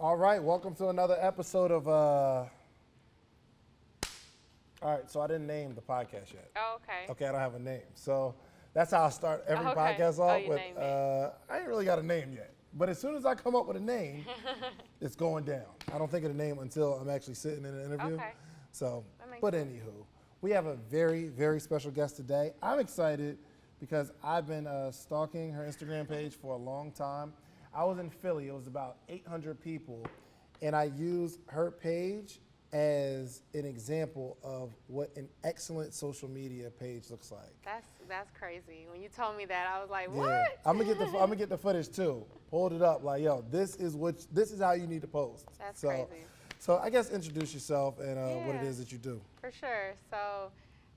All right, welcome to another episode of, all right, so I didn't name the podcast yet. Oh, okay. Okay, I don't have a name. So that's how I start every Okay. podcast Oh, off you with, named it. I ain't really got a name yet. But as soon as I come up with a name, it's going down. I don't think of the name until I'm actually sitting in an interview. Okay. So, That makes but sense. anywho, we have a very, very special guest today. I'm excited because I've been stalking her Instagram page for a long time. I was in Philly, it was about 800 people, and I used her page as an example of what an excellent social media page looks like. That's crazy. When you told me that, I was like, what? Yeah, I'm gonna get the footage too. Pulled it up, like, yo, this is how you need to post. That's so, crazy. So I guess introduce yourself and what it Yeah. is that you do. For sure. So,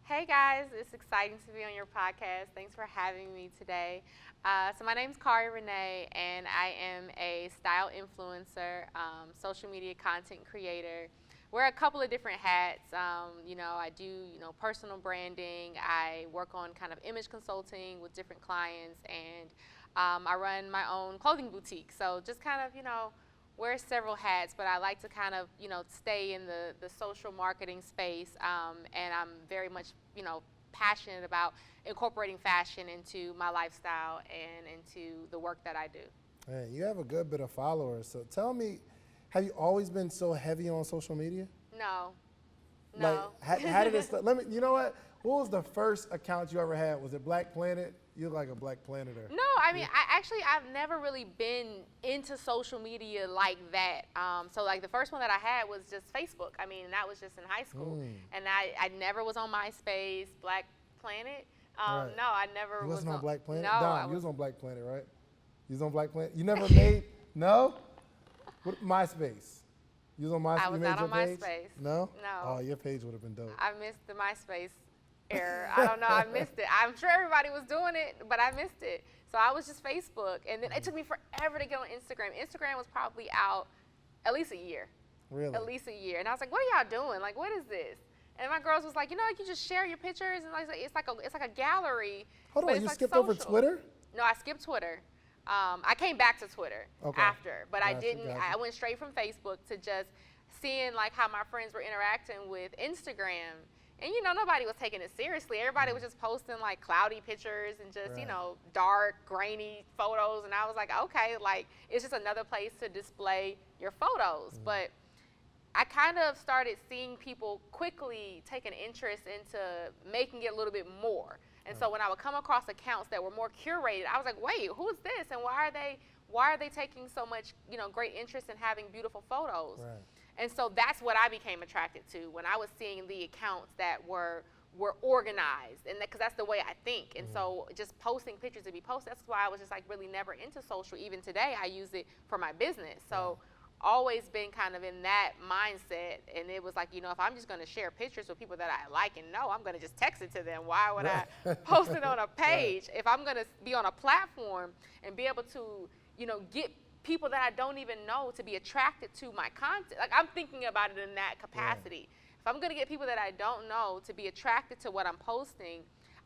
hey guys, it's exciting to be on your podcast. Thanks for having me today. So my name's Cari Rene, and I am a style influencer, social media content creator. Wear a couple of different hats. I do, personal branding. I work on kind of image consulting with different clients, and I run my own clothing boutique. So just kind of, wear several hats, but I like to kind of, stay in the social marketing space. And I'm very much, passionate about incorporating fashion into my lifestyle and into the work that I do. Man, you have a good bit of followers. So tell me, have you always been so heavy on social media? No. Like, how did it start? You know what? What was the first account you ever had? Was it Black Planet? You look like a Black Planeter. No, I mean, I've never really been into social media like that. So like the first one that I had was just Facebook. I mean, that was just in high school. And I never was on MySpace, Black Planet. Right. No, I never You was wasn't on Black Planet? No, Dom, you was on Black Planet, right? You was on Black Planet? You never made, no? What, MySpace? You was on MySpace? I was you made not your on page? MySpace. No? No. Oh, your page would have been dope. I missed the MySpace era. I don't know, I missed it. I'm sure everybody was doing it, but I missed it. So I was just Facebook, and then it took me forever to get on Instagram. Instagram was probably out at least a year. Really? At least a year. And I was like, what are y'all doing? Like, what is this? And my girls was like, you can just share your pictures, and like, it's like a gallery. Hold but on, it's you like skipped over social. Twitter? No, I skipped Twitter. I came back to Twitter after, but I Gotcha, didn't. gotcha. I went straight from Facebook to just seeing like how my friends were interacting with Instagram. And nobody was taking it seriously. Everybody was just posting like cloudy pictures and just, Right. dark, grainy photos. And I was like, okay, like it's just another place to display your photos. But I kind of started seeing people quickly take an interest into making it a little bit more. And so when I would come across accounts that were more curated, I was like, wait, who is this? And why are they taking so much, great interest in having beautiful photos? Right. And so that's what I became attracted to when I was seeing the accounts that were organized, and because that's the way I think. And so just posting pictures to be posted, that's why I was just like really never into social. Even today, I use it for my business. So always been kind of in that mindset. And it was like, if I'm just going to share pictures with people that I like and know, I'm going to just text it to them. Why would I post it on a page? If I'm going to be on a platform and be able to, get people that I don't even know to be attracted to my content. Like, I'm thinking about it in that capacity. If I'm going to get people that I don't know to be attracted to what I'm posting,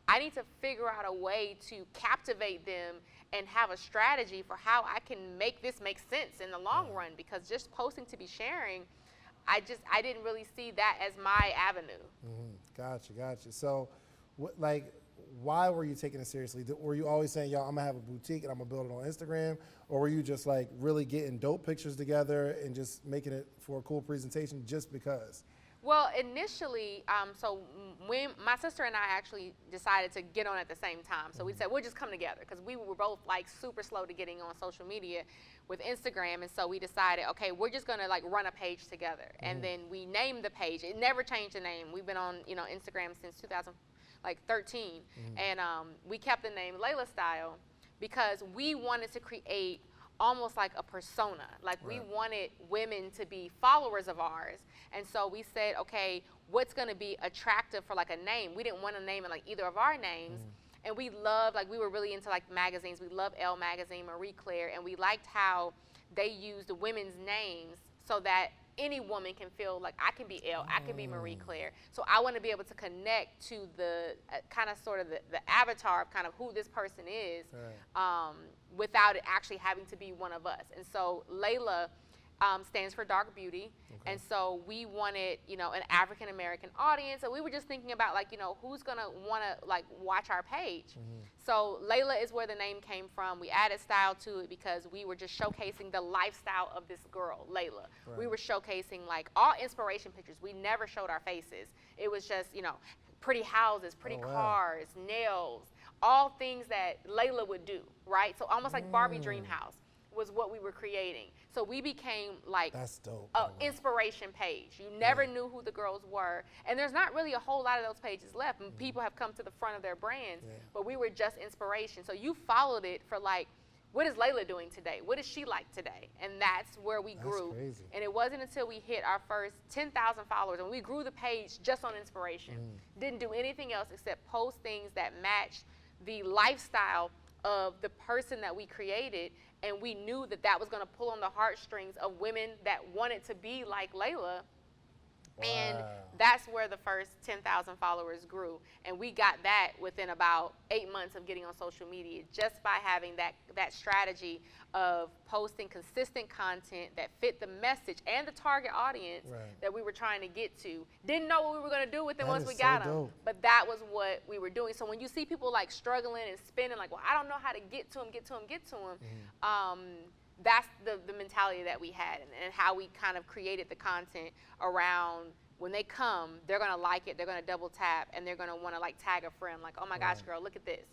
I need to figure out a way to captivate them and have a strategy for how I can make this make sense in the long run, because just posting to be sharing, I didn't really see that as my avenue. Gotcha. So, why were you taking it seriously? Were you always saying, yo, I'm gonna have a boutique and I'm gonna build it on Instagram? Or were you just like really getting dope pictures together and just making it for a cool presentation just because? Well, initially, so when my sister and I actually decided to get on at the same time, so we said we'll just come together, because we were both like super slow to getting on social media with Instagram, and so we decided, okay, we're just gonna like run a page together, and then we named the page. It never changed the name. We've been on Instagram since 2013, and we kept the name Layla Style because we wanted to create almost like a persona. Like we wanted women to be followers of ours. And so we said, okay, what's gonna be attractive for like a name? We didn't want to name it like either of our names. And we loved, like we were really into like magazines. We loved Elle magazine, Marie Claire, and we liked how they used the women's names so that any woman can feel like I can be Elle, I can be Marie Claire. So I want to be able to connect to the kind of sort of the avatar of kind of who this person is, without it actually having to be one of us. And so Layla stands for dark beauty. Okay. And so we wanted, you know, an African American audience. And we were just thinking about, like, you know, who's going to want to, like, watch our page. Mm-hmm. So Layla is where the name came from. We added style to it because we were just showcasing the lifestyle of this girl, Layla. Right. We were showcasing, like, all inspiration pictures. We never showed our faces. It was just, you know, pretty houses, pretty cars, nails, all things that Layla would do, right? So almost like Barbie Dream House was what we were creating. So we became like an inspiration page. You never knew who the girls were. And there's not really a whole lot of those pages left. And people have come to the front of their brands, but we were just inspiration. So you followed it for like, what is Layla doing today? What is she like today? And that's where we grew. Crazy. And it wasn't until we hit our first 10,000 followers and we grew the page just on inspiration. Didn't do anything else except post things that matched the lifestyle of the person that we created, and we knew that that was going to pull on the heartstrings of women that wanted to be like Layla. Wow. And that's where the first 10,000 followers grew. And we got that within about 8 months of getting on social media, just by having that strategy of posting consistent content that fit the message and the target audience that we were trying to get to. Didn't know what we were going to do with them once we got them, but that was what we were doing. So when you see people like struggling and spinning, like, well, I don't know how to get to them, that's the mentality that we had, and how we kind of created the content around when they come, they're going to like it, they're going to double tap, and they're going to want to like tag a friend, like, oh my gosh, girl, look at this.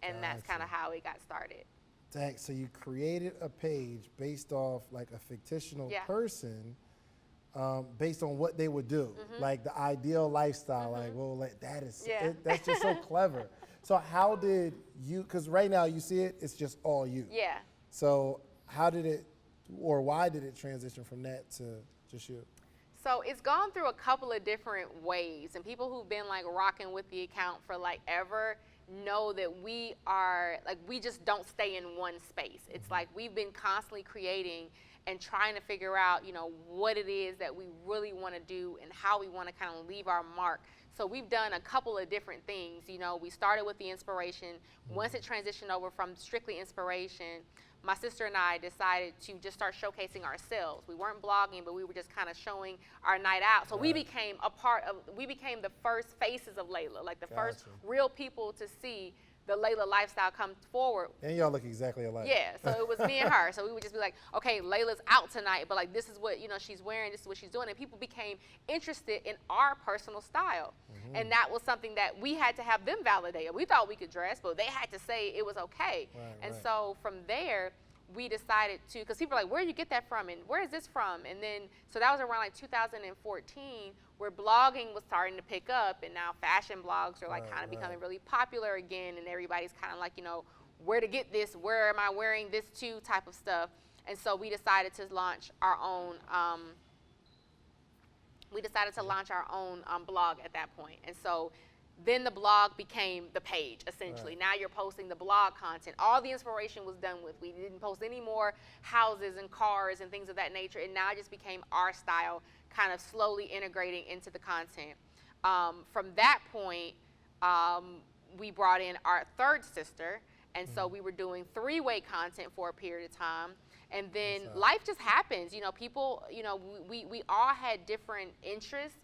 And that's kind of how it got started. Dang, so you created a page based off like a fictional person, based on what they would do, like the ideal lifestyle, like, well, like that is, that's just so clever. So how did you, because right now you see it, it's just all you. Yeah. So how did it, or why did it transition from that to just you? So it's gone through a couple of different ways, and people who've been like rocking with the account for like ever know that we are, like, we just don't stay in one space. It's like we've been constantly creating and trying to figure out, you know, what it is that we really want to do and how we want to kind of leave our mark. So we've done a couple of different things. You know, we started with the inspiration. Once it transitioned over from strictly inspiration, my sister and I decided to just start showcasing ourselves. We weren't blogging, but we were just kind of showing our night out. So we became we became the first faces of Layla, like the first real people to see the Layla lifestyle come forward. And y'all look exactly alike. Yeah, so it was me and her. So we would just be like, okay, Layla's out tonight, but like this is what, you know, she's wearing, this is what she's doing. And people became interested in our personal style. And that was something that we had to have them validate. We thought we could dress, but they had to say it was okay. So from there, we decided to, because people are like, where do you get that from? And where is this from? And then, so that was around like 2014, where blogging was starting to pick up, and now fashion blogs are like kind of becoming really popular again, and everybody's kind of like, you know, where to get this, where am I wearing this to type of stuff. And so we decided to launch our own, blog at that point. And so then the blog became the page, essentially. Now you're posting the blog content. All the inspiration was done with. We didn't post any more houses and cars and things of that nature. And now it just became our style, kind of slowly integrating into the content. From that point, we brought in our third sister. And so we were doing three-way content for a period of time. And then life just happens. You know, people, you know, we all had different interests.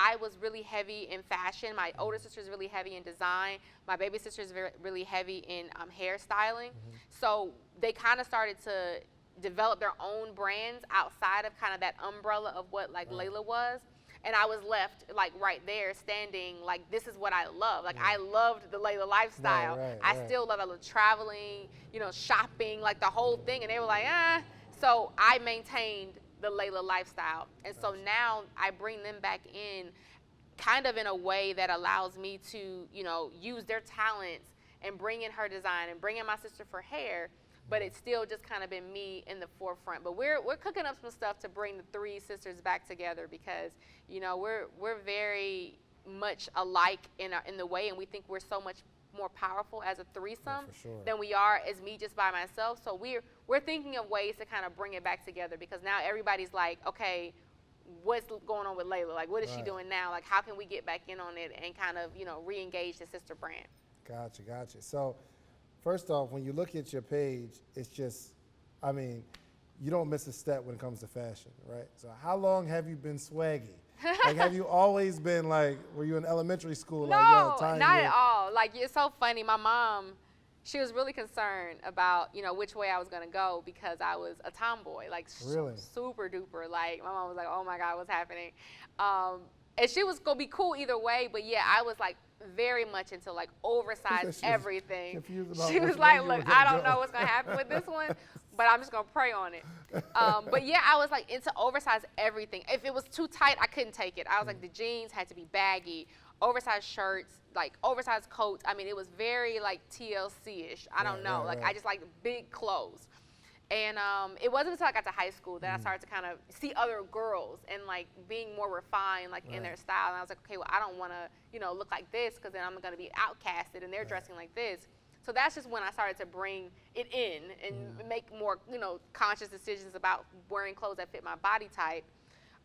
I was really heavy in fashion. My older sister is really heavy in design. My baby sister is really heavy in hairstyling. So they kind of started to develop their own brands outside of kind of that umbrella of what like Layla was. And I was left like right there standing like, this is what I love. Like I loved the Layla lifestyle. I still love traveling, you know, shopping, like the whole thing. And they were like, So I maintained the Layla lifestyle. And so now I bring them back in kind of in a way that allows me to, you know, use their talents and bring in her design and bring in my sister for hair, but it's still just kind of been me in the forefront. But we're cooking up some stuff to bring the three sisters back together because, you know, we're very much alike in the way, and we think we're so much more powerful as a threesome than we are as me just by myself. So we're thinking of ways to kind of bring it back together, because now everybody's like, okay, what's going on with Layla? Like, what is she doing now? Like, how can we get back in on it and kind of, you know, re-engage the sister brand? Gotcha. So first off, when you look at your page, it's just, I mean, you don't miss a step when it comes to fashion, right? So how long have you been swaggy? Like, have you always been like, were you in elementary school? No, like, not at all. Like, it's so funny. My mom, she was really concerned about, which way I was going to go because I was a tomboy, like Really? super duper. Like, my mom was like, oh my God, what's happening? And she was going to be cool either way. But yeah, I was like very much into like oversized everything. She was like, look, I don't know what's going to happen with this one, but I'm just going to pray on it. But yeah, I was like into oversized everything. If it was too tight, I couldn't take it. I was like, the jeans had to be baggy, oversized shirts, like oversized coats. I mean, it was very like TLC-ish. I don't know. I just like big clothes. And it wasn't until I got to high school that I started to kind of see other girls and like being more refined like in their style. And I was like, okay, well, I don't want to, look like this because then I'm going to be outcasted and they're dressing like this. So that's just when I started to bring it in and make more, conscious decisions about wearing clothes that fit my body type.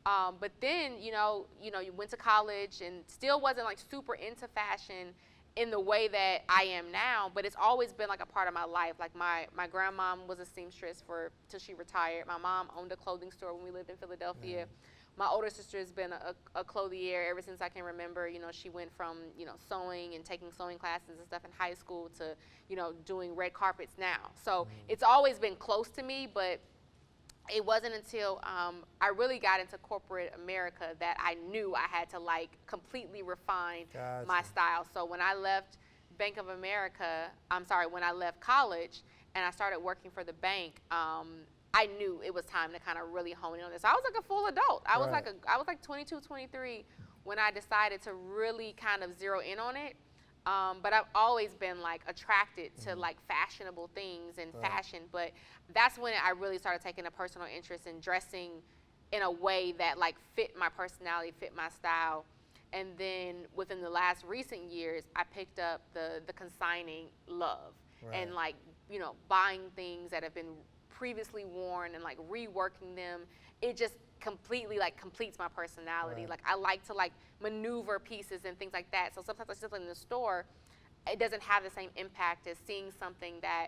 But then, you went to college and still wasn't like super into fashion in the way that I am now, but it's always been like a part of my life. Like my grandmom was a seamstress till she retired. My mom owned a clothing store when we lived in Philadelphia. My older sister has been a clothier ever since I can remember. She went from, sewing and taking sewing classes and stuff in high school to, doing red carpets now. So it's always been close to me, but it wasn't until I really got into corporate America that I knew I had to like completely refine my style. So when I left when I left college and I started working for the bank, I knew it was time to kind of really hone in on this. I was like a full adult. I was like 22, 23 when I decided to really kind of zero in on it. But I've always been like attracted to like fashionable things and fashion. But that's when I really started taking a personal interest in dressing in a way that like fit my personality, fit my style. And then within the last recent years, I picked up the consigning love and like, buying things that have been previously worn and like reworking them. It just completely like completes my personality. Like I like to like maneuver pieces and things like that. So sometimes I sit in the store, it doesn't have the same impact as seeing something that,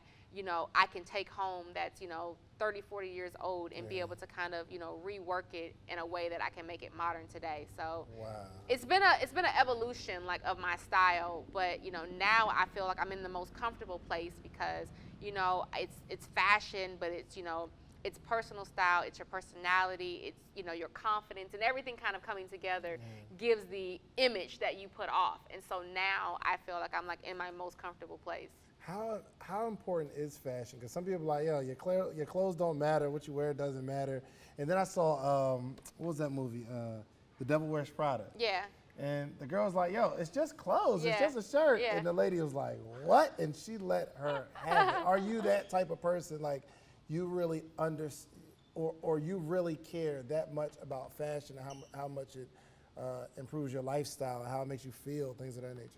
I can take home that's, 30, 40 years old and be able to kind of, rework it in a way that I can make it modern today. So it's been an evolution like of my style, but now I feel like I'm in the most comfortable place because, it's fashion, but it's personal style, it's your personality, it's your confidence, and everything kind of coming together gives the image that you put off. And so now I feel like I'm like in my most comfortable place. How important is fashion? Because some people are like, yo, your clothes don't matter, what you wear doesn't matter. And then I saw, what was that movie? The Devil Wears Prada. Yeah. And the girl was like, yo, it's just clothes, it's Yeah. just a shirt. Yeah. And the lady was like, what? And she let her have it. Are you that type of person, like you really or you really care that much about fashion and how much it improves your lifestyle and how it makes you feel, things of that nature?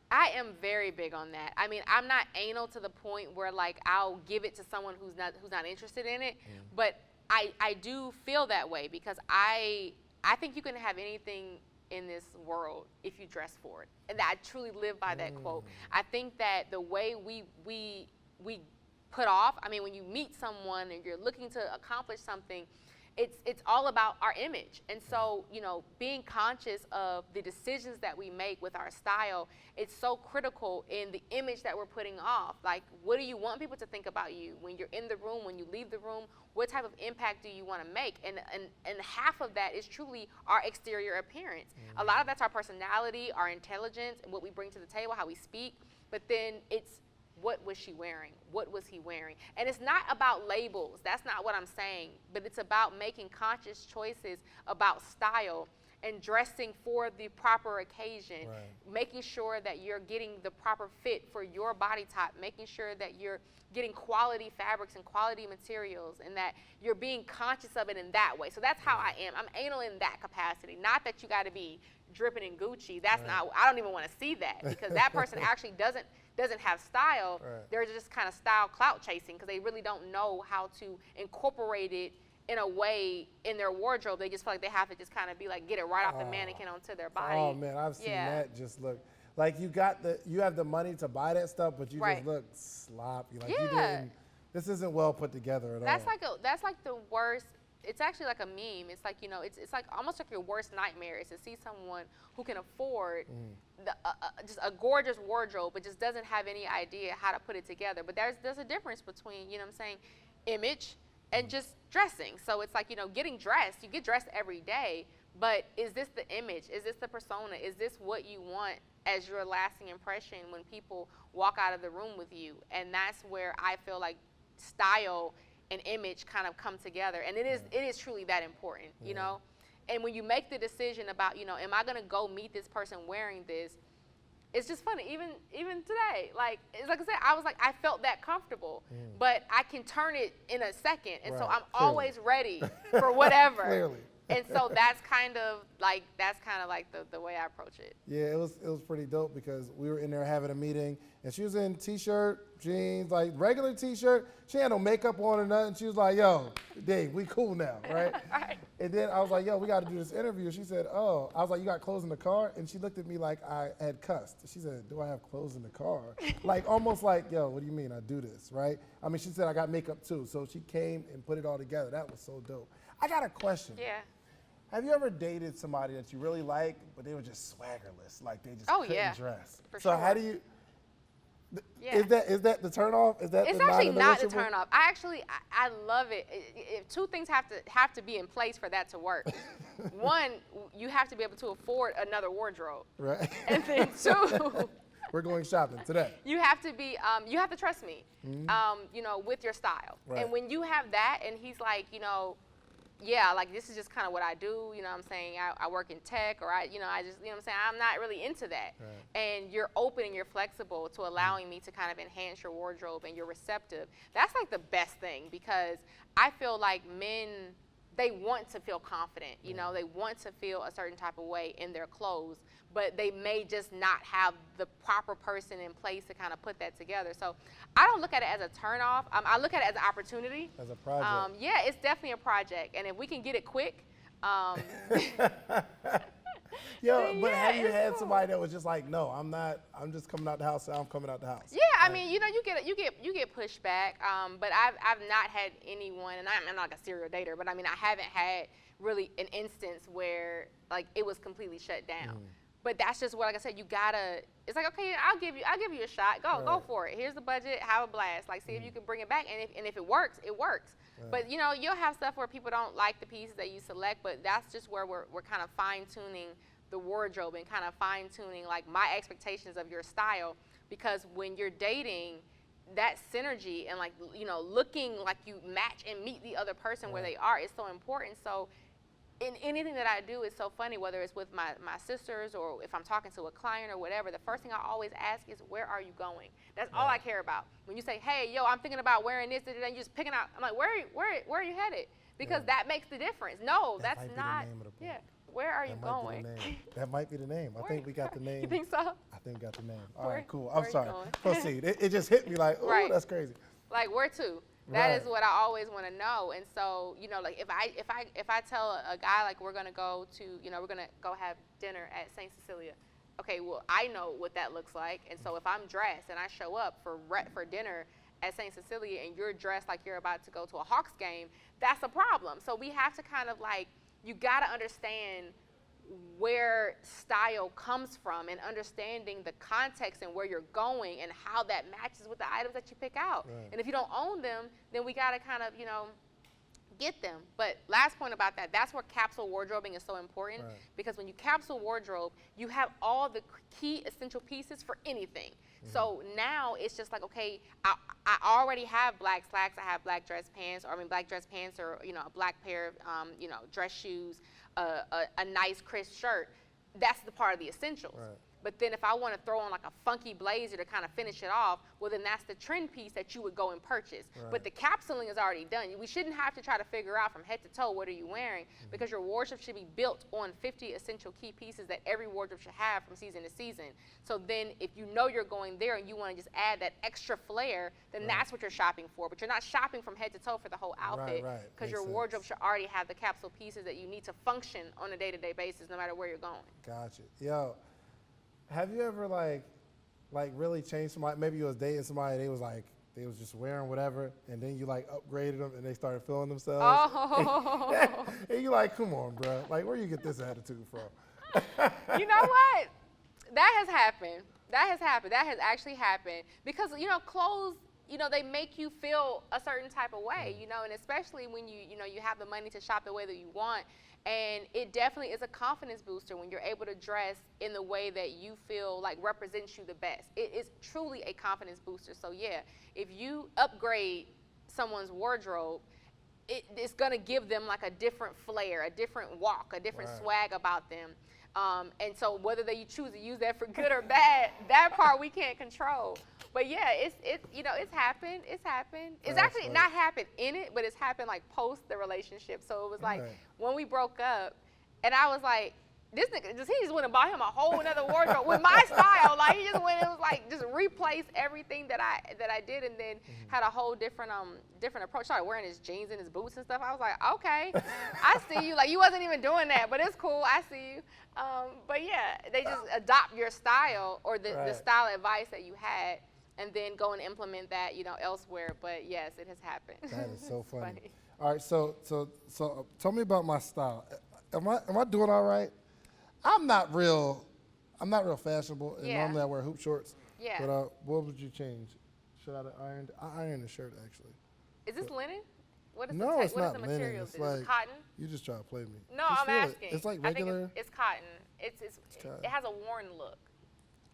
I am very big on that. I mean, I'm not anal to the point where like I'll give it to someone who's not interested in it, but I do feel that way because I think you can have anything in this world if you dress for it. And I truly live by that quote. I think that the way we put off, I mean, when you meet someone and you're looking to accomplish something, it's all about our image. And so, being conscious of the decisions that we make with our style, it's so critical in the image that we're putting off. Like, what do you want people to think about you when you're in the room, when you leave the room? What type of impact do you want to make? And half of that is truly our exterior appearance. A lot of that's our personality, our intelligence, and what we bring to the table, how we speak. But then it's, what was she wearing? What was he wearing? And it's not about labels. That's not what I'm saying. But it's about making conscious choices about style and dressing for the proper occasion, making sure that you're getting the proper fit for your body type, making sure that you're getting quality fabrics and quality materials, and that you're being conscious of it in that way. So that's how I am. I'm anal in that capacity. Not that you got to be dripping in Gucci. That's not, I don't even want to see that, because that person actually doesn't have style. They're just kind of style clout chasing because they really don't know how to incorporate it in a way in their wardrobe. They just feel like they have to just kind of be like, get it right off the mannequin onto their body. Oh man, I've seen that just look like you have the money to buy that stuff, but you just look sloppy. Like you didn't. this isn't well put together at all. That's like the worst. It's actually like a meme. It's like, it's like almost like your worst nightmare is to see someone who can afford just a gorgeous wardrobe, but just doesn't have any idea how to put it together. But there's a difference between, you know what I'm saying, image and just dressing. So it's like, getting dressed, you get dressed every day, but is this the image? Is this the persona? Is this what you want as your lasting impression when people walk out of the room with you? And that's where I feel like style and image kind of come together, and it is truly that important, you know. And when you make the decision about, am I gonna go meet this person wearing this? It's just funny. Even today, like I said, I felt that comfortable, but I can turn it in a second, and so I'm always ready for whatever. Clearly. And so that's kind of like the way I approach it. Yeah, it was pretty dope because we were in there having a meeting, and she was in t-shirt, jeans, like regular t-shirt. She had no makeup on or nothing. She was like, "Yo, Dave, we cool now, right?" Right. And then I was like, "Yo, we got to do this interview." She said, "Oh," I was like, "You got clothes in the car?" And she looked at me like I had cussed. She said, "Do I have clothes in the car?" Like almost like, "Yo, what do you mean I do this, right?" I mean, she said I got makeup too, so she came and put it all together. That was so dope. I got a question. Yeah. Have you ever dated somebody that you really like, but they were just swaggerless, like they just couldn't dress? For so sure. how do you? Yeah. Is that the turnoff? Is that It's the actually not the non-negotiable? turn off. I love it. Two things have to be in place for that to work. One, you have to be able to afford another wardrobe. Right. And then two, We're going shopping today. you have to be you have to trust me, with your style. Right. And when you have that, and he's like, yeah, like this is just kind of what I do, what I'm saying, I work in tech, or I just, what I'm saying, I'm not really into that. Right. And you're open and you're flexible to allowing me to kind of enhance your wardrobe, and you're receptive. That's like the best thing, because I feel like men, they want to feel confident, they want to feel a certain type of way in their clothes, but they may just not have the proper person in place to kind of put that together. So I don't look at it as a turnoff. I look at it as an opportunity. As a project. Yeah, it's definitely a project, and if we can get it quick. Yo, but have you it's had cool. somebody that was just like, no, I'm not. I'm just coming out the house. I'm coming out the house. Yeah, I mean, you get pushback, but I've not had anyone, and I'm not like a serial dater, but I mean, I haven't had really an instance where like it was completely shut down. But that's just what, like I said, you gotta. It's like, okay, I'll give you a shot. Go for it. Here's the budget. Have a blast. Like, see if you can bring it back, and if it works, it works. Right. But you'll have stuff where people don't like the pieces that you select, but that's just where we're kind of fine tuning the wardrobe and kind of fine tuning like my expectations of your style, because when you're dating, that synergy and like looking like you match and meet the other person where they are is so important. So in anything that I do, it's so funny, whether it's with my sisters or if I'm talking to a client or whatever, the first thing I always ask is, where are you going? That's all I care about. When you say, hey, yo, I'm thinking about wearing this, and you're just picking out, I'm like, where are you headed? Because that makes the difference. No, That that's might be the not. name of the book. Yeah, where are you That might going? be the name. That might be the name. I think we got the name. You think so? I think we got the name. All right, cool. where I'm you sorry. going? Proceed. It just hit me like, oh, Right. that's crazy. Like, where to? That Right. is what I always want to know. And so, like if I tell a guy like we're gonna go to, we're gonna go have dinner at St. Cecilia. Okay, well I know what that looks like, and so if I'm dressed and I show up for dinner at St. Cecilia and you're dressed like you're about to go to a Hawks game, that's a problem. So we have to kind of like, you gotta understand where style comes from and understanding the context and where you're going and how that matches with the items that you pick out. Right. And if you don't own them, then we got to kind of, get them. But last point about that, that's where capsule wardrobing is so important, Right. because when you capsule wardrobe, you have all the key essential pieces for anything. So now it's just like, okay, I already have black slacks, I have black dress pants, or a black pair of, dress shoes, a nice crisp shirt. That's the part of the essentials. Right. But then if I want to throw on like a funky blazer to kind of finish it off, well then that's the trend piece that you would go and purchase. Right. But the capsuling is already done. We shouldn't have to try to figure out from head to toe what are you wearing, because your wardrobe should be built on 50 essential key pieces that every wardrobe should have from season to season. So then if you're going there and you want to just add that extra flair, then Right. that's what you're shopping for. But you're not shopping from head to toe for the whole outfit, right. because Makes your sense. wardrobe should already have the capsule pieces that you need to function on a day-to-day basis no matter where you're going. Gotcha. Yo, have you ever like really changed somebody? Maybe you was dating somebody, they was like they was just wearing whatever, and then you like upgraded them, and they started feeling themselves. Oh. And you like, come on, bro. Like, where you get this attitude from? You know what? That has happened. That has happened. That has actually happened because clothes. They make you feel a certain type of way. And especially when you have the money to shop the way that you want. And it definitely is a confidence booster when you're able to dress in the way that you feel like represents you the best. It is truly a confidence booster. So yeah, if you upgrade someone's wardrobe, it's gonna give them like a different flair, a different walk, a different swag about them. And so whether you choose to use that for good or bad, that part we can't control. But yeah, it's happened. It's happened. It's actually not happened in it, but it's happened like post the relationship. So it was like when we broke up, and I was like, this nigga he just went and bought him a whole another wardrobe with my style. Like he just went and was like just replaced everything that I did, and then had a whole different approach. Started wearing his jeans and his boots and stuff. I was like, okay, I see you. Like you wasn't even doing that, but it's cool. I see you. But yeah, they just adopt your style or the style advice that you had, and then go and implement that elsewhere. But yes, it has happened. That is so funny. All right, so tell me about my style. Am I doing all right? I'm not real fashionable, and normally I wear hoop shorts. Yeah. But what would you change? Should I have ironed? I ironed the shirt actually. Is this linen? What is no, it's what not is the linen. material? It's is like it cotton? You just try to play me. No, just I'm asking. It's like regular. I think it's cotton. cotton. It has a worn look.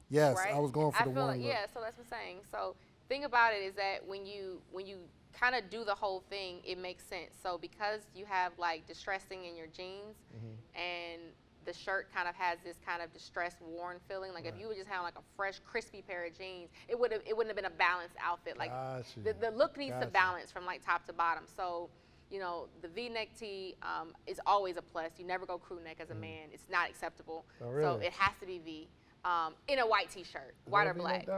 Yes, right? I was going for the worn look. Yeah, so that's what I'm saying. So thing about it is that when you kind of do the whole thing, it makes sense. So because you have like distressing in your jeans, and the shirt kind of has this kind of distressed, worn feeling. Like if you would just have like a fresh, crispy pair of jeans, it wouldn't have been a balanced outfit. Like the look needs to balance from like top to bottom. So the V-neck tee is always a plus. You never go crew neck as a man. It's not acceptable. Oh, really? So it has to be V. In a white t-shirt, white or black.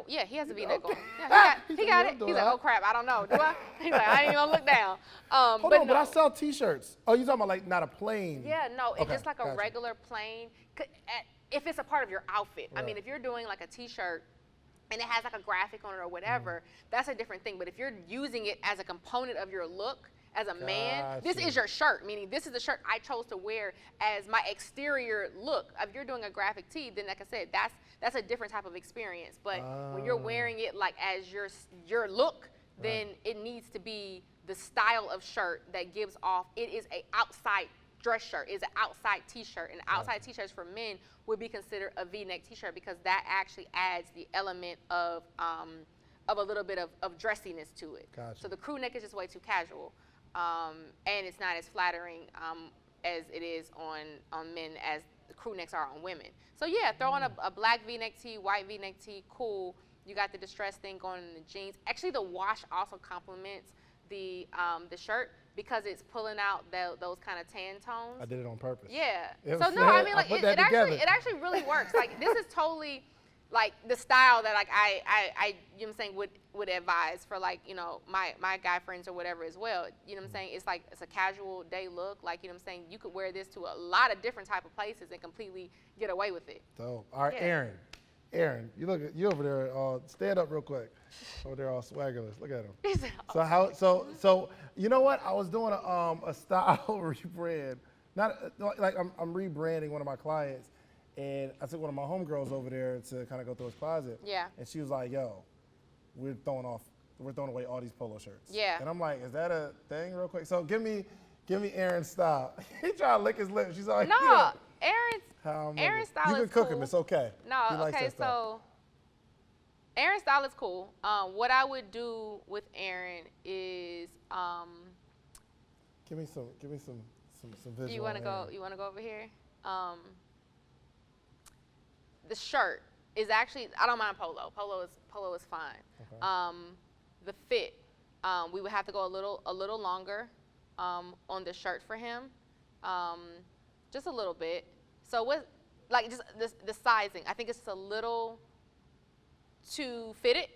Yeah, he has a V-neck on. Yeah, he got it. He's like, oh crap, I don't know. Do I? He's like, I ain't even gonna look down. Hold on, but I sell t-shirts. Oh, you talking about like not a plain? Yeah, no, it's just like a regular plain. If it's a part of your outfit. I mean, if you're doing like a t-shirt and it has like a graphic on it or whatever, that's a different thing. But if you're using it as a component of your look, as a man, this is your shirt, meaning this is the shirt I chose to wear as my exterior look. If you're doing a graphic tee, then like I said, that's a different type of experience. But when you're wearing it like as your look, then it needs to be the style of shirt that gives off. It is a outside dress shirt. It's an outside t-shirt, and outside t-shirts for men would be considered a V-neck t-shirt because that actually adds the element of a little bit of dressiness to it. Gotcha. So the crew neck is just way too casual. And it's not as flattering as it is on men as the crew necks are on women. So yeah, throw on a black V-neck tee, white V-neck tee, cool. You got the distress thing going in the jeans. Actually, the wash also complements the shirt because it's pulling out those kind of tan tones. I did it on purpose. Yeah. So no, I mean like it actually really works. Like this is totally like the style that like I you know what I'm saying would advise for like my guy friends or whatever as well. You know what I'm saying? It's like it's a casual day look. Like you know what I'm saying? You could wear this to a lot of different type of places and completely get away with it. So all right, yeah. Aaron, you over there. Stand up real quick. Over there, all swaggerless. Look at him. So you know what? I was doing a style rebrand. Not like I'm rebranding one of my clients. And I took one of my homegirls over there to kind of go through his closet. Yeah. And she was like, yo, we're throwing away all these polo shirts. Yeah. And I'm like, is that a thing real quick? So give me Aaron's style. He tried to lick his lips. She's like, no, Aaron's style is cool. You can cook him, it's okay. No, okay, so Aaron's style is cool. What I would do with Aaron is give me some visual. You wanna go over here? The shirt is actually, I don't mind polo. Polo is fine. Okay. The fit, we would have to go a little longer on the shirt for him, just a little bit. So what, like just the sizing, I think it's a little too fitted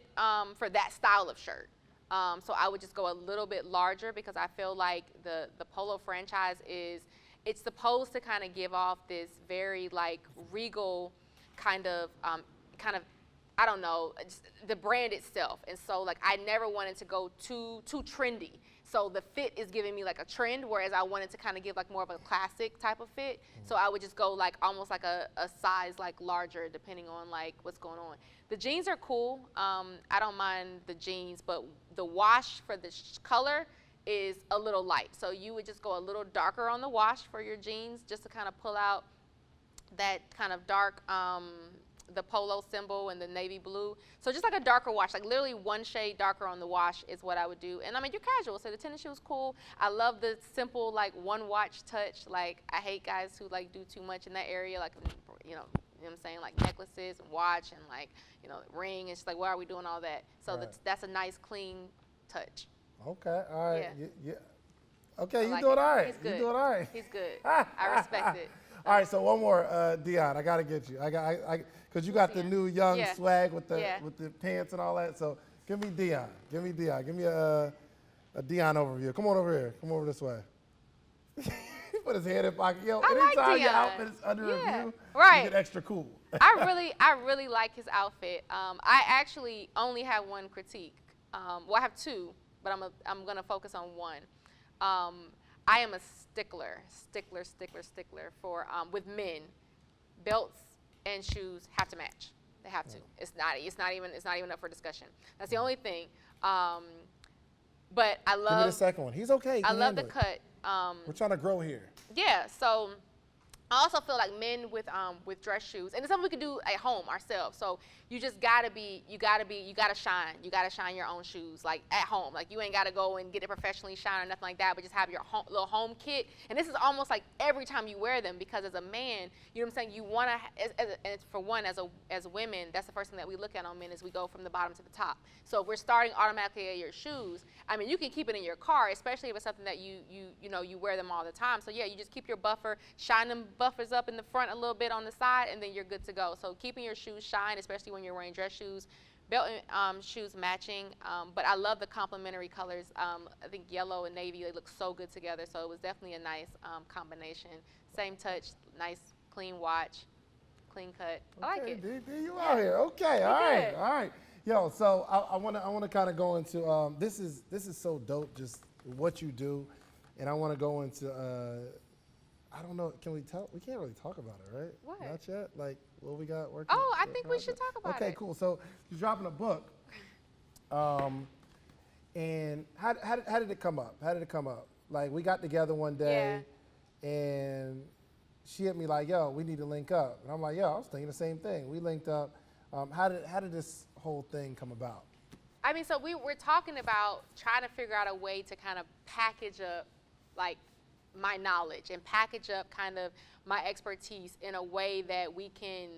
for that style of shirt. So I would just go a little bit larger because I feel like the polo franchise it's supposed to kind of give off this very like regal kind of I don't know, just the brand itself. And so like I never wanted to go too trendy. So the fit is giving me like a trend, whereas I wanted to kind of give like more of a classic type of fit. So I would just go like almost like a size like larger depending on like what's going on. The jeans are cool. I don't mind the jeans, but the wash for the color is a little light. So you would just go a little darker on the wash for your jeans just to kind of pull out that kind of dark, the polo symbol and the navy blue. So just like a darker wash, like literally one shade darker on the wash is what I would do. And I mean, you're casual, so the tennis shoes cool. I love the simple like one watch touch. Like I hate guys who like do too much in that area, like, you know what I'm saying, like necklaces and watch and like, you know, ring. It's like, why are we doing all that? So Right. that's a nice clean touch. Okay, all right. Yeah. Okay, you like doing it. all right. He's good. You doing all right. He's good. I respect it. All right, so one more, Dion. I gotta get you. Because you got the new young Yeah. swag with the Yeah. pants and all that. So give me Dion. Give me a Dion overview. Come on over here. Come over this way. He put his hand in pocket. Yo, I like anytime your Dion. outfit is under Yeah. review, Right. you get extra cool. I really like his outfit. I actually only have one critique. Well, I have two, but I'm gonna focus on one. I am a stickler for with men. Belts and shoes have to match. They have to. It's not even up for discussion. That's the only thing. But I Give me love the second one. He's okay. He I can love the handle it. cut. We're trying to grow here. Yeah, so I also feel like men with dress shoes, and it's something we can do at home ourselves. So you just gotta shine. You gotta shine your own shoes, like at home. Like you ain't gotta go and get it professionally shined or nothing like that, but just have your little home kit. And this is almost like every time you wear them, because as a man, you know what I'm saying, you wanna, as for one, as women, that's the first thing that we look at on men is we go from the bottom to the top. So if we're starting automatically at your shoes, I mean, you can keep it in your car, especially if it's something that you wear them all the time. So yeah, you just keep your buffer, shine them buffers up in the front a little bit on the side, and then you're good to go. So keeping your shoes shine, especially when you're wearing dress shoes, belt and shoes matching. But I love the complementary colors. I think yellow and navy, they look so good together. So it was definitely a nice combination. Same touch, nice clean watch, clean cut. I like it. D, you out here. Okay, all right, good. all right. Yo, so I wanna kind of go into this is so dope, just what you do, and I want to go into I don't know. Can we tell? We can't really talk about it, right? What? Not yet. Like what we got working. Oh, I think we should talk about it. Okay, cool. So you're dropping a book, and how did it come up? How did it come up? Like we got together one day, and she hit me like, "Yo, we need to link up," and I'm like, "Yo, I was thinking the same thing." We linked up. How did this whole thing come about? I mean, so we're talking about trying to figure out a way to kind of package up, like, my knowledge and package up kind of my expertise in a way that we can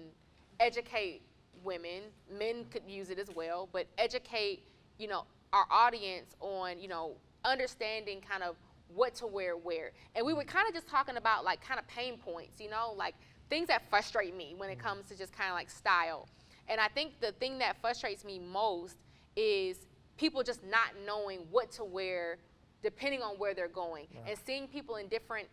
educate women. Men could use it as well, but educate, you know, our audience on, you know, understanding kind of what to wear where. And we were kind of just talking about like kind of pain points, you know, like things that frustrate me when it comes to just kind of like style. And I think the thing that frustrates me most is people just not knowing what to wear depending on where they're going, and seeing people in different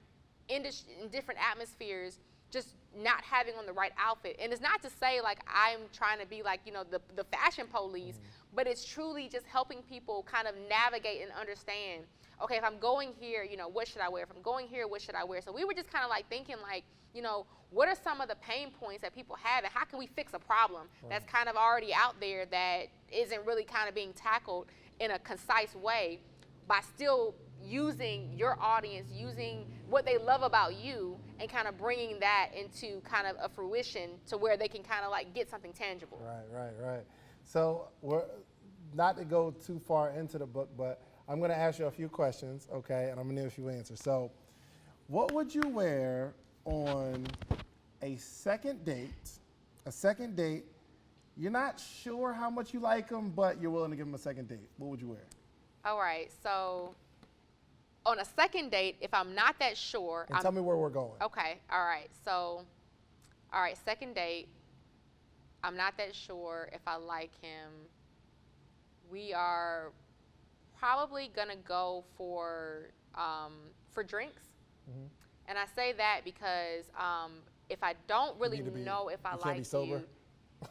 atmospheres just not having on the right outfit. And it's not to say like I'm trying to be like, you know, the fashion police, but it's truly just helping people kind of navigate and understand, okay, if I'm going here, you know, what should I wear? If I'm going here, what should I wear? So we were just kind of like thinking like, you know, what are some of the pain points that people have, and how can we fix a problem that's kind of already out there that isn't really kind of being tackled in a concise way, by still using your audience, using what they love about you, and kind of bringing that into kind of a fruition to where they can kind of like get something tangible. Right. So we're not to go too far into the book, but I'm going to ask you a few questions, okay, and I'm going to need a few answers. So what would you wear on a second date? You're not sure how much you like them, but you're willing to give them a second date. What would you wear? All right, so on a second date, if I'm not that sure, And tell me where we're going. Okay, all right, so, all right, second date, I'm not that sure if I like him. We are probably gonna go for drinks. And I say that because if I don't really know if I You can't like be sober? you,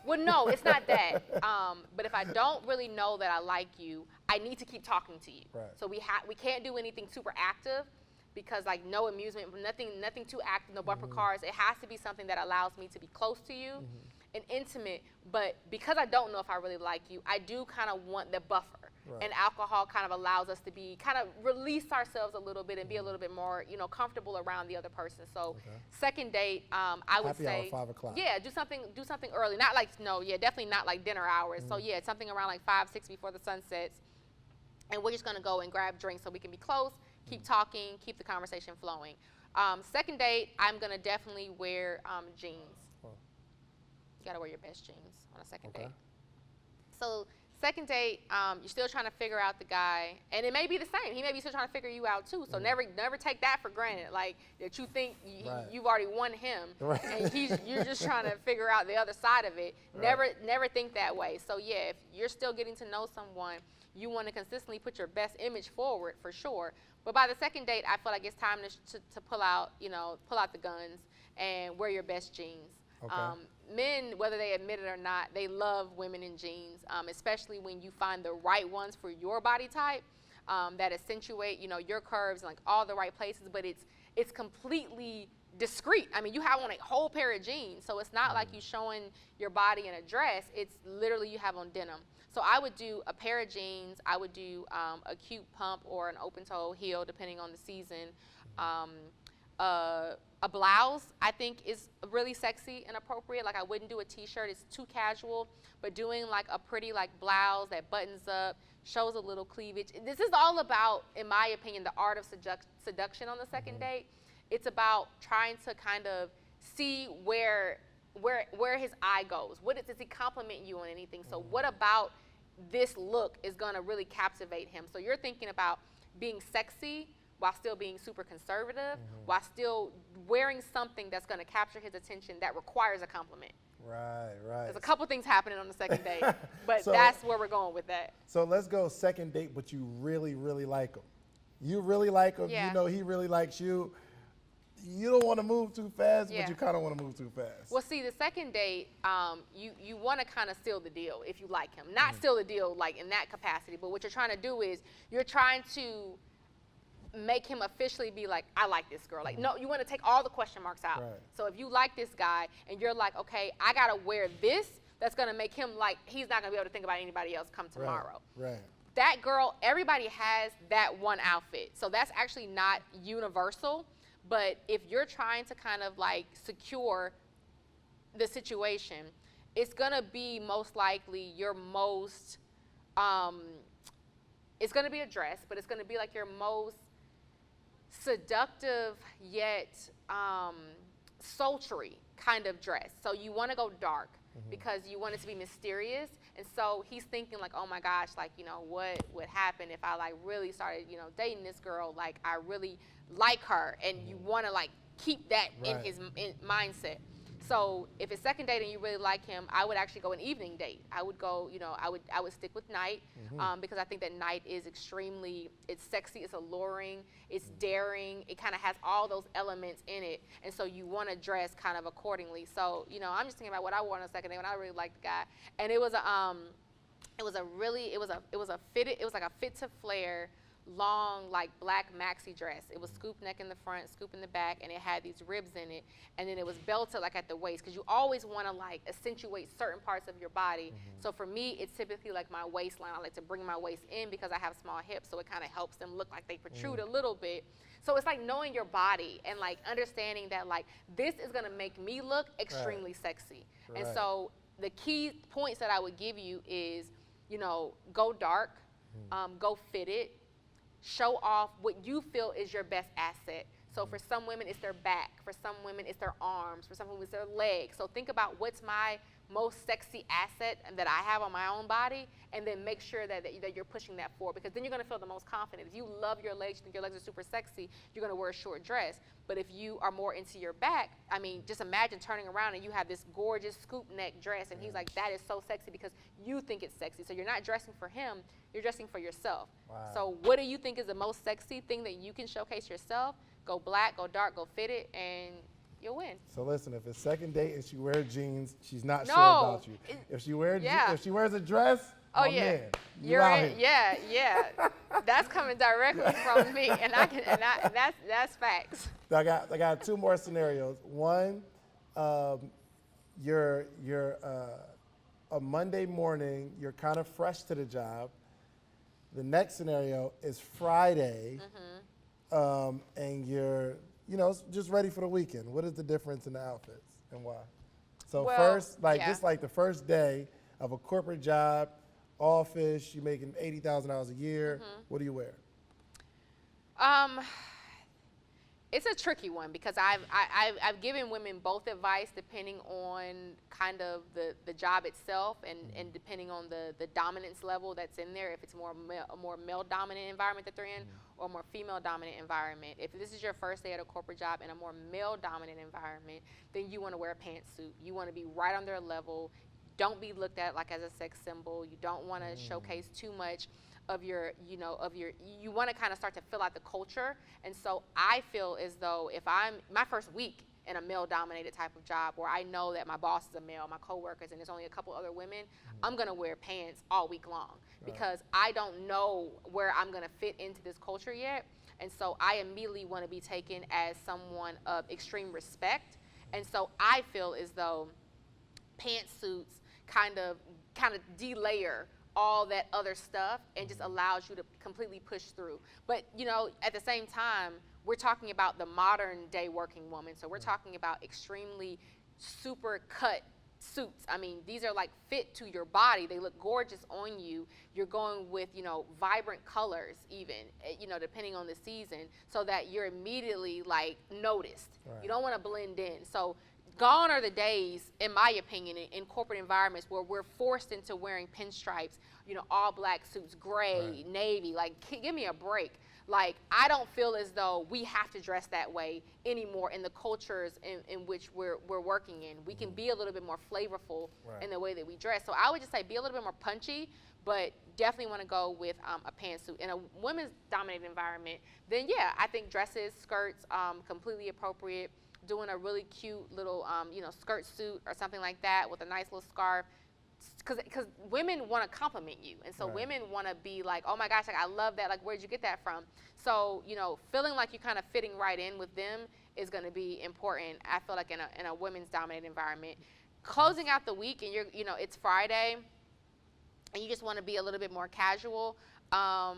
Well, no, it's not that. But if I don't really know that I like you, I need to keep talking to you. Right. So we can't do anything super active, because like no amusement, nothing too active, no bumper cars. It has to be something that allows me to be close to you and intimate. But because I don't know if I really like you, I do kind of want the buffer. Right. And alcohol kind of allows us to be kind of release ourselves a little bit and be a little bit more, comfortable around the other person. So second date, I would Happy hour, say 5 o'clock. yeah, do something early. Not like definitely not like dinner hours. So yeah, something around like 5, 6 before the sun sets. And we're just gonna go and grab drinks so we can be close, keep talking, keep the conversation flowing. Second date, I'm gonna definitely wear jeans. Oh. You gotta wear your best jeans on a second Okay. date. So second date, you're still trying to figure out the guy, and it may be the same. He may be still trying to figure you out too. So never take that for granted. Like that you think Right. you've already won him, Right. and you're just trying to figure out the other side of it. Right. Never think that way. So yeah, if you're still getting to know someone, you want to consistently put your best image forward for sure. But by the second date, I feel like it's time to pull out the guns and wear your best jeans. Okay. Men, whether they admit it or not, they love women in jeans, especially when you find the right ones for your body type that accentuate, your curves in like all the right places. But it's completely discreet. I mean, you have on a whole pair of jeans, so it's not like you showing your body in a dress. It's literally you have on denim. So I would do a pair of jeans. I would do a cute pump or an open-toe heel, depending on the season. A blouse, I think, is really sexy and appropriate. Like I wouldn't do a t-shirt, it's too casual, but doing like a pretty like blouse that buttons up, shows a little cleavage. This is all about, in my opinion, the art of seduction on the second date. It's about trying to kind of see where his eye goes. Does he compliment you on anything? So what about this look is gonna really captivate him? So you're thinking about being sexy while still being super conservative, while still wearing something that's going to capture his attention that requires a compliment. Right. There's a couple things happening on the second date, but So- that's where we're going with that. So let's go second date, but you really, really like him. You really like him. Yeah. You know he really likes you. You don't want to move too fast, Yeah. but you kind of want to move too fast. Well, see, the second date, you want to kind of seal the deal if you like him. Not seal the deal like in that capacity, but what you're trying to do is you're trying to make him officially be like, I like this girl. Like, no, you want to take all the question marks out. Right. So if you like this guy and you're like, okay, I got to wear this, that's going to make him like, he's not going to be able to think about anybody else come tomorrow. Right. That girl, everybody has that one outfit. So that's actually not universal. But if you're trying to kind of like secure the situation, it's going to be most likely your most, it's going to be a dress, but it's going to be like your most seductive yet sultry kind of dress. So you want to go dark because you want it to be mysterious. And so he's thinking like, oh my gosh, like, what would happen if I like really started, dating this girl? Like I really like her, and you want to like keep that in Right. his mindset. So if it's second date and you really like him, I would actually go an evening date. I would go, I would stick with night because I think that night is it's sexy, it's alluring, it's daring. It kind of has all those elements in it. And so you want to dress kind of accordingly. So, I'm just thinking about what I wore on the second date when I really liked the guy. And it was like a fit to flare, long like black maxi dress. It was scoop neck in the front, scoop in the back, and it had these ribs in it, and then it was belted like at the waist because you always want to like accentuate certain parts of your body. So for me, it's typically like my waistline. I like to bring my waist in because I have small hips, so it kind of helps them look like they protrude a little bit. So it's like knowing your body and like understanding that like this is gonna make me look extremely sexy. And Right. so the key points that I would give you is, go dark, go fitted, show off what you feel is your best asset. So for some women, it's their back. For some women, it's their arms. For some women, it's their legs. So think about what's my most sexy asset that I have on my own body, and then make sure that you're pushing that forward, because then you're going to feel the most confident. If you love your legs, you think your legs are super sexy, you're going to wear a short dress. But if you are more into your back, I mean, just imagine turning around and you have this gorgeous scoop neck dress, and he's like, that is so sexy because you think it's sexy. So you're not dressing for him, you're dressing for yourself. Wow. So what do you think is the most sexy thing that you can showcase yourself? Go black, go dark, go fitted, and you'll win. So listen, if it's second date and she wears jeans, she's not sure No. about you. If she wears Yeah. if she wears a dress, Oh my yeah, man, you're out in. here. Yeah. That's coming directly from me, and that's facts. So I got two more scenarios. One, you're a Monday morning, you're kind of fresh to the job. The next scenario is Friday, and you're just ready for the weekend. What is the difference in the outfits and why? So Well, first, yeah. just like the first day of a corporate job, office, you're making $80,000 a year. What do you wear? It's a tricky one because I've given women both advice depending on kind of the job itself and depending on the dominance level that's in there, if it's a more male dominant environment that they're in or a more female dominant environment. If this is your first day at a corporate job in a more male dominant environment, then you want to wear a pantsuit. You want to be right on their level. Don't be looked at like as a sex symbol. You don't want to showcase too much of your, you want to kind of start to fill out the culture. And so I feel as though if I'm my first week in a male dominated type of job where I know that my boss is a male, my coworkers, and there's only a couple other women, I'm going to wear pants all week long because I don't know where I'm going to fit into this culture yet. And so I immediately want to be taken as someone of extreme respect. And so I feel as though pantsuits kind of delayer all that other stuff and just allows you to completely push through. But at the same time, we're talking about the modern day working woman. So we're talking about extremely super cut suits. I mean, these are like fit to your body. They look gorgeous on you. You're going with, vibrant colors even, depending on the season, so that you're immediately like noticed. Right. You don't want to blend in. So gone are the days, in my opinion, in corporate environments where we're forced into wearing pinstripes, all black suits, gray, navy. Like, give me a break. Like, I don't feel as though we have to dress that way anymore in the cultures in which we're working in. We can be a little bit more flavorful in the way that we dress. So I would just say be a little bit more punchy, but definitely want to go with a pantsuit. In a women's dominated environment, then yeah, I think dresses, skirts, completely appropriate. Doing a really cute little, skirt suit or something like that with a nice little scarf, because women want to compliment you, and so women want to be like, oh my gosh, like I love that, like where'd you get that from? So feeling like you're kind of fitting right in with them is going to be important. I feel like in a women's dominated environment, closing out the week and it's Friday, and you just want to be a little bit more casual. I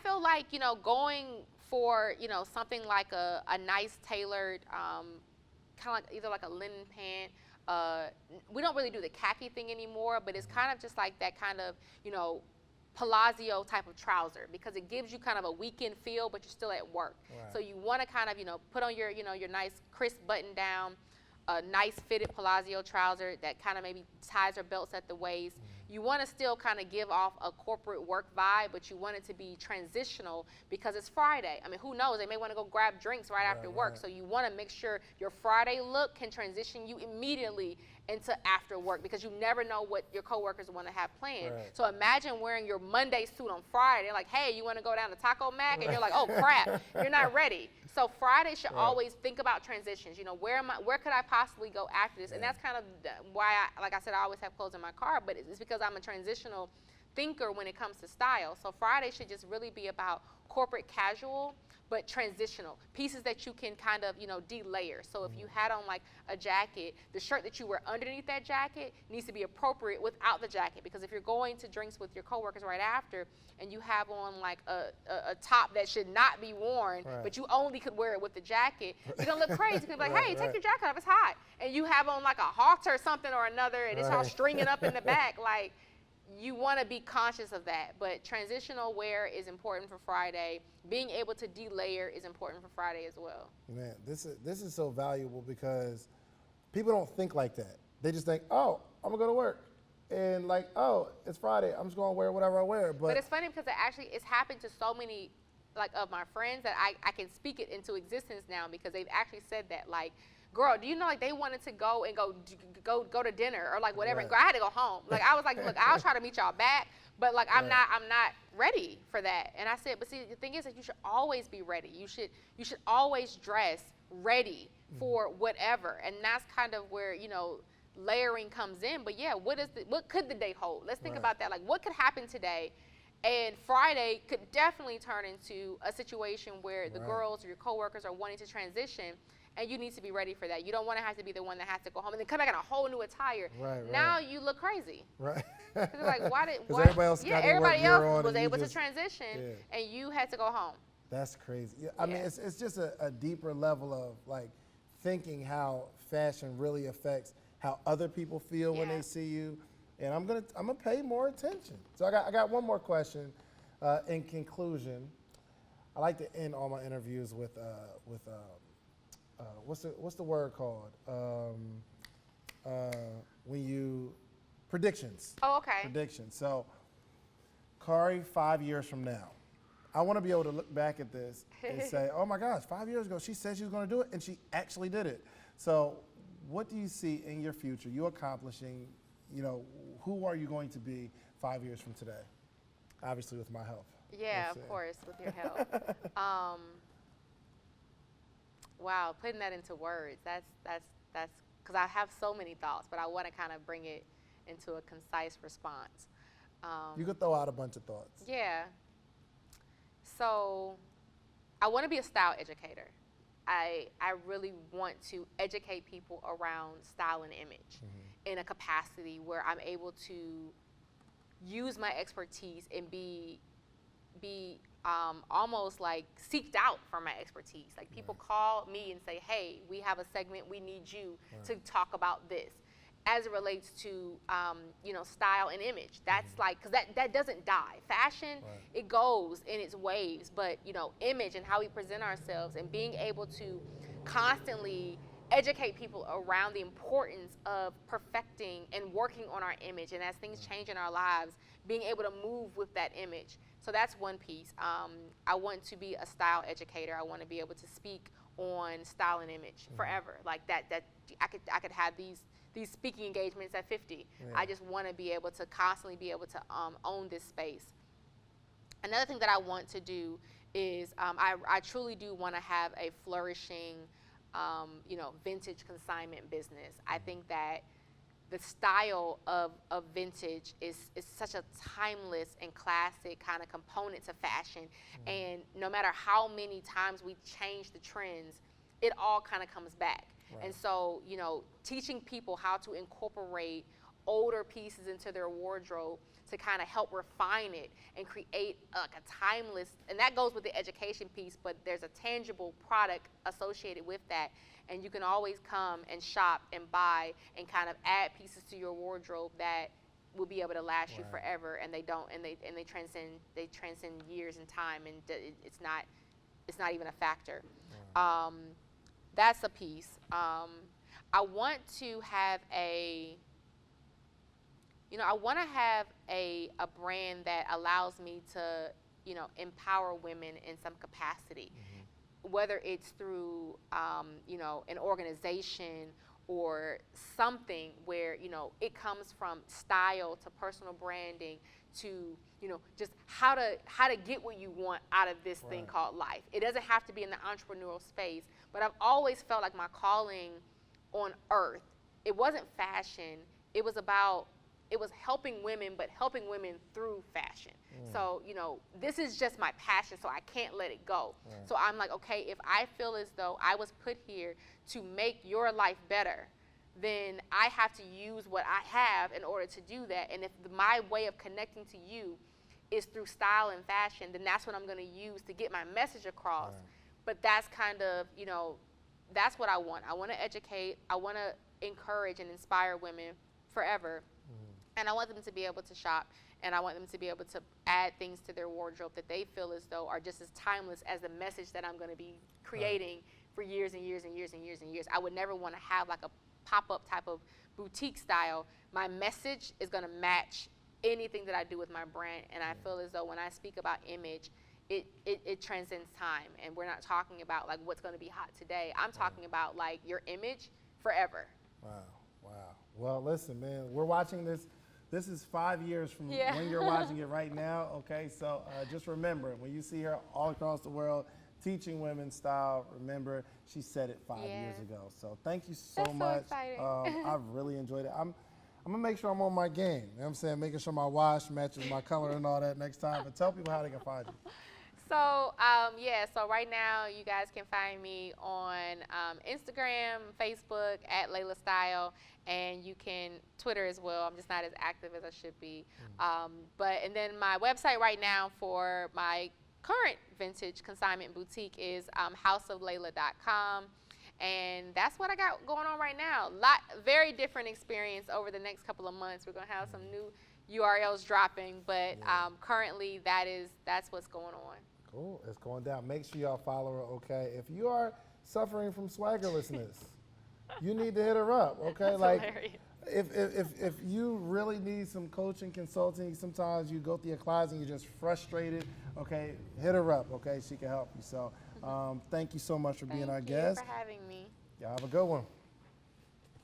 feel like going for something like a nice tailored kind of like either like a linen pant. We don't really do the khaki thing anymore, but it's kind of just like that kind of Palazzo type of trouser, because it gives you kind of a weekend feel, but you're still at work. So you want to kind of put on your your nice crisp button down, a nice fitted Palazzo trouser that kind of maybe ties or belts at the waist. You want to still kind of give off a corporate work vibe, but you want it to be transitional because it's Friday. I mean, who knows? They may want to go grab drinks right after work. So you want to make sure your Friday look can transition you immediately into after work, because you never know what your coworkers want to have planned. So imagine wearing your Monday suit on Friday. They're like, hey, you want to go down to Taco Mac? And you're like, oh crap, you're not ready. So Friday should always think about transitions. Where could I possibly go after this? And that's kind of why, like I said, I always have clothes in my car, but it's because I'm a transitional thinker when it comes to style. So Friday should just really be about corporate casual, but transitional pieces that you can kind of de-layer. So if you had on like a jacket, the shirt that you wear underneath that jacket needs to be appropriate without the jacket, because if you're going to drinks with your coworkers right after and you have on like a top that should not be worn, but you only could wear it with the jacket, you're gonna look crazy. People be like, hey, take your jacket off, it's hot. And you have on like a halter or something or another, and it's all stringing up in the back. Like, you want to be conscious of that, but transitional wear is important for Friday. Being able to de-layer is important for Friday as well. Man, this is so valuable, because people don't think like that. They just think, oh, I'm gonna go to work, and like, oh, it's Friday, I'm just gonna wear whatever I wear. But it's funny because it's happened to so many like of my friends that I can speak it into existence now, because they've actually said that, like, girl, do you know, like, they wanted to go to dinner or like whatever, and girl, I had to go home. Like, I was like, look, I'll try to meet y'all back, But like I'm Right. not ready for that. And I said, but see, the thing is that you should always be ready. You should always dress ready for whatever. And that's kind of where, layering comes in. But yeah, what could the day hold? Let's think Right. about that. Like what could happen today? And Friday could definitely turn into a situation where the Right. girls or your coworkers are wanting to transition, and you need to be ready for that. You don't want to have to be the one that has to go home and then come back in a whole new attire. Right, Now right. you look crazy. Right. It's like, why did? Because Why? everybody else Yeah, got their work everybody gear else on was and you able to just- transition, yeah. and you had to go home. That's crazy. Yeah, I mean, Yeah. it's just a deeper level of like thinking how fashion really affects how other people feel when Yeah. they see you, and I'm gonna pay more attention. So I got one more question. In conclusion, I like to end all my interviews with what's the word called when you predictions. Oh, okay. Predictions. So, Cari, 5 years from now, I want to be able to look back at this and say, oh my gosh, 5 years ago, she said she was going to do it, and she actually did it. So what do you see in your future, you accomplishing, who are you going to be 5 years from today? Obviously with my help. Yeah, Let's of see. course, with your help. Wow, putting that into words, that's because I have so many thoughts, but I want to kind of bring it into a concise response. You could throw out a bunch of thoughts. Yeah. So I want to be a style educator. I really want to educate people around style and image in a capacity where I'm able to use my expertise and be almost like seeked out for my expertise. Like people call me and say, hey, we have a segment, we need you to talk about this. As it relates to, style and image, that's like, because that doesn't die. Fashion, it goes in its waves, but, image and how we present ourselves and being able to constantly educate people around the importance of perfecting and working on our image. And as things change in our lives, being able to move with that image. So that's one piece. I want to be a style educator. I want to be able to speak on style and image forever. Like that I could have these speaking engagements at 50. Yeah. I just want to be able to constantly be able to own this space. Another thing that I want to do is I truly do want to have a flourishing, vintage consignment business. I think that the style of vintage is such a timeless and classic kind of component to fashion. And no matter how many times we change the trends, it all kind of comes back. Right. And so, teaching people how to incorporate older pieces into their wardrobe to kind of help refine it and create like a timeless, and that goes with the education piece, but there's a tangible product associated with that. And you can always come and shop and buy and kind of add pieces to your wardrobe that will be able to last you forever, and they transcend years and time, and it's not even a factor. That's a piece. I want to have a brand that allows me to, empower women in some capacity, whether it's through, an organization or something where, it comes from style to personal branding to, just how to get what you want out of this thing called life. It doesn't have to be in the entrepreneurial space, but I've always felt like my calling on earth, it wasn't fashion, it was helping women, but helping women through fashion. So, this is just my passion, so I can't let it go. So I'm like, okay, if I feel as though I was put here to make your life better, then I have to use what I have in order to do that. And if my way of connecting to you is through style and fashion, then that's what I'm going to use to get my message across. But that's kind of, that's what I want. I want to educate. I want to encourage and inspire women forever. And I want them to be able to shop, and I want them to be able to add things to their wardrobe that they feel as though are just as timeless as the message that I'm going to be creating for years and years and years and years and years. I would never want to have like a pop-up type of boutique style. My message is going to match anything that I do with my brand, and I feel as though when I speak about image, it transcends time, and we're not talking about like what's going to be hot today. I'm talking about like your image forever. Wow. Well, listen, man, we're watching this This is 5 years from Yeah. when you're watching it right now, okay? So just remember, when you see her all across the world teaching women style, remember she said it 5 years ago. So thank you so That's much. so exciting. I've really enjoyed it. I'm gonna make sure I'm on my game. You know what I'm saying? Making sure my wash matches my color and all that next time. But tell people how they can find you. So, so right now you guys can find me on Instagram, Facebook at Layla Style, and you can Twitter as well. I'm just not as active as I should be. And then my website right now for my current vintage consignment boutique is houseoflayla.com. And that's what I got going on right now. Very different experience over the next couple of months. We're gonna have some new URLs dropping, but currently that's what's going on. Cool, it's going down. Make sure y'all follow her, okay? If you are suffering from swaggerlessness, you need to hit her up, okay? That's hilarious. If you really need some coaching, consulting, sometimes you go through your closet and you're just frustrated, okay? Hit her up, okay? She can help you. So thank you so much for being our guest. Thank you for having me. Y'all have a good one.